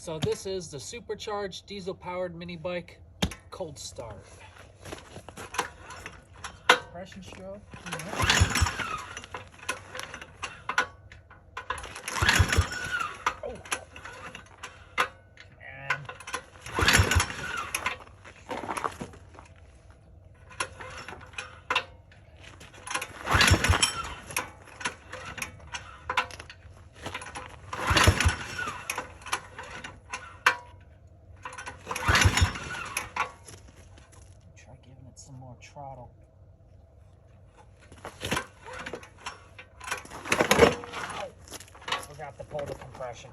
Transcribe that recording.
So this is the Supercharged diesel-powered mini bike cold start. Compression stroke. Oh. And try giving it some more throttle. Forgot to pull the compression.